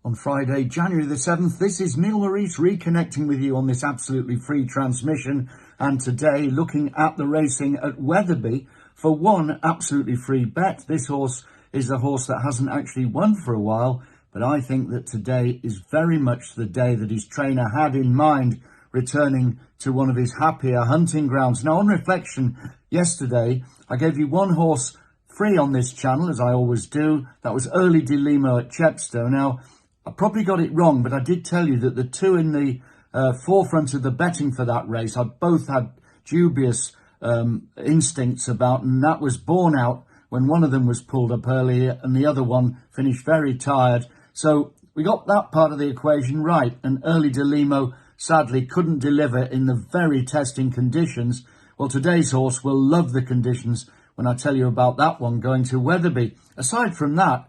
On Friday, January the 7th, this is Neil Maurice reconnecting with you on this absolutely free transmission, and today looking at the racing at Wetherby for one absolutely free bet. This horse is a horse that hasn't actually won for a while, but I think that today is very much the day that his trainer had in mind, returning to one of his happier hunting grounds. Now, on reflection, yesterday I gave you one horse free on this channel, as I always do. That was Early Delimo at Chepstow. Now, I probably got it wrong, but I did tell you that the two in the forefront of the betting for that race, I both had dubious instincts about, and that was borne out when one of them was pulled up earlier and the other one finished very tired. So we got that part of the equation right, and Early Delimo sadly couldn't deliver in the very testing conditions. Well, today's horse will love the conditions when I tell you about that one going to Wetherby. Aside from that,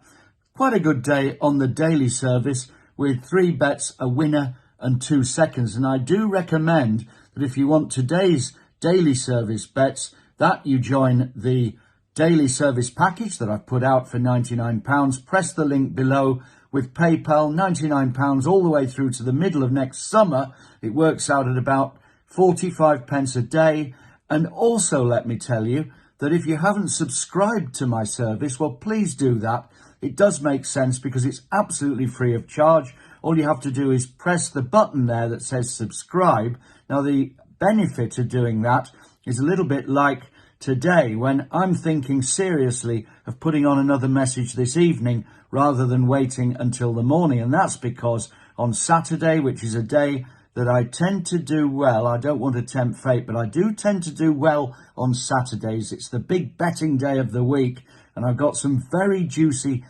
quite a good day on the daily service with 3 bets, a winner and 2 seconds. And I do recommend that if you want today's daily service bets, that you join the daily service package that I've put out for £99. Press the link below with PayPal, £99 all the way through to the middle of next summer. It works out at about 45 pence a day. And also let me tell you that if you haven't subscribed to my service, well, please do that. It does make sense because it's absolutely free of charge. All you have to do is press the button there that says subscribe. Now, the benefit of doing that is a little bit like today, when I'm thinking seriously of putting on another message this evening rather than waiting until the morning. And that's because on Saturday, which is a day that I tend to do well, I don't want to tempt fate, but I do tend to do well on Saturdays. It's the big betting day of the week, and I've got some very juicy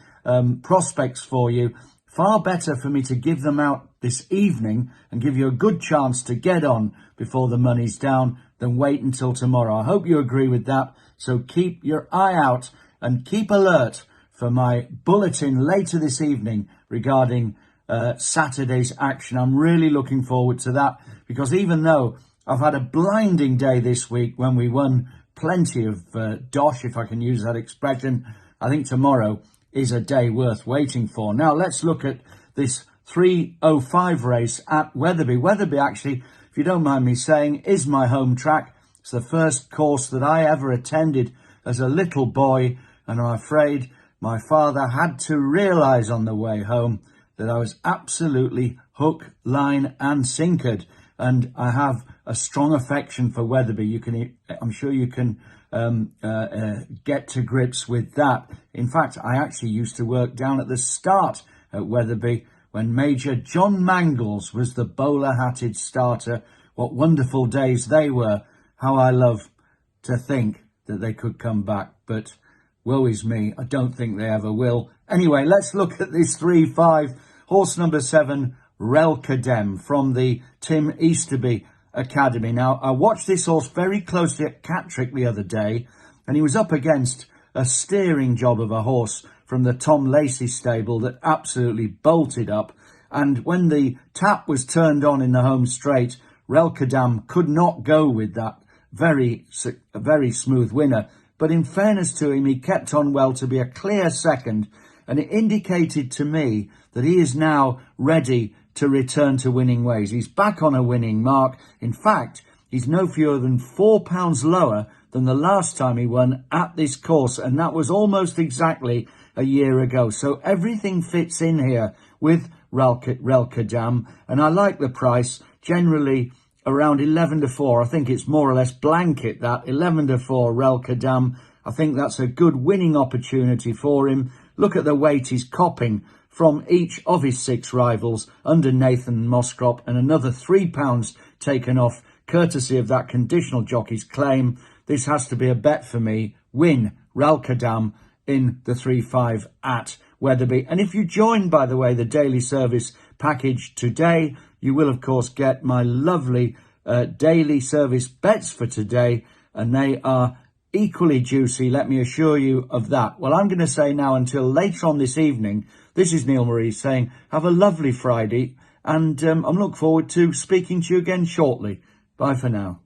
prospects for you. Far better for me to give them out this evening and give you a good chance to get on before the money's down than wait until tomorrow. I hope you agree with that. So keep your eye out and keep alert for my bulletin later this evening regarding Saturday's action. I'm really looking forward to that, because even though I've had a blinding day this week when we won plenty of dosh, if I can use that expression, I think tomorrow is a day worth waiting for. Now, let's look at this 3:05 race at Wetherby. Wetherby, actually, if you don't mind me saying, is my home track. It's the first course that I ever attended as a little boy, and I'm afraid my father had to realise on the way home that I was absolutely hook, line and sinkered. And I have a strong affection for Wetherby. I'm sure you can get to grips with that. In fact, I actually used to work down at the start at Wetherby when Major John Mangles was the bowler-hatted starter. What wonderful days they were. How I love to think that they could come back, but woe is me, I don't think they ever will. Anyway, let's look at this 3-5. Horse number 7, Relkadem, from the Tim Easterby Academy. Now, I watched this horse very closely at Catterick the other day, and he was up against a steering job of a horse from the Tom Lacey stable that absolutely bolted up. And when the tap was turned on in the home straight, Relkadem could not go with that very smooth winner. But in fairness to him, he kept on well to be a clear second, and it indicated to me that he is now ready to return to winning ways. He's back on a winning mark. In fact, he's no fewer than £4 lower than the last time he won at this course, and that was almost exactly a year ago. So everything fits in here with Relkadem, and I like the price, generally around 11-4. I think it's more or less blanket, that 11-4 Relkadem. I think that's a good winning opportunity for him. Look at the weight he's copping from each of his 6 rivals under Nathan Moscrop, and another £3 taken off courtesy of that conditional jockey's claim. This has to be a bet for me. Win Relkadem in the 3-5 at Wetherby. And if you join, by the way, the daily service package today, you will, of course, get my lovely daily service bets for today, and they are equally juicy, let me assure you of that. Well, I'm going to say now until later on this evening, this is Neil Maurice saying have a lovely Friday, and I'm looking forward to speaking to you again shortly. Bye for now.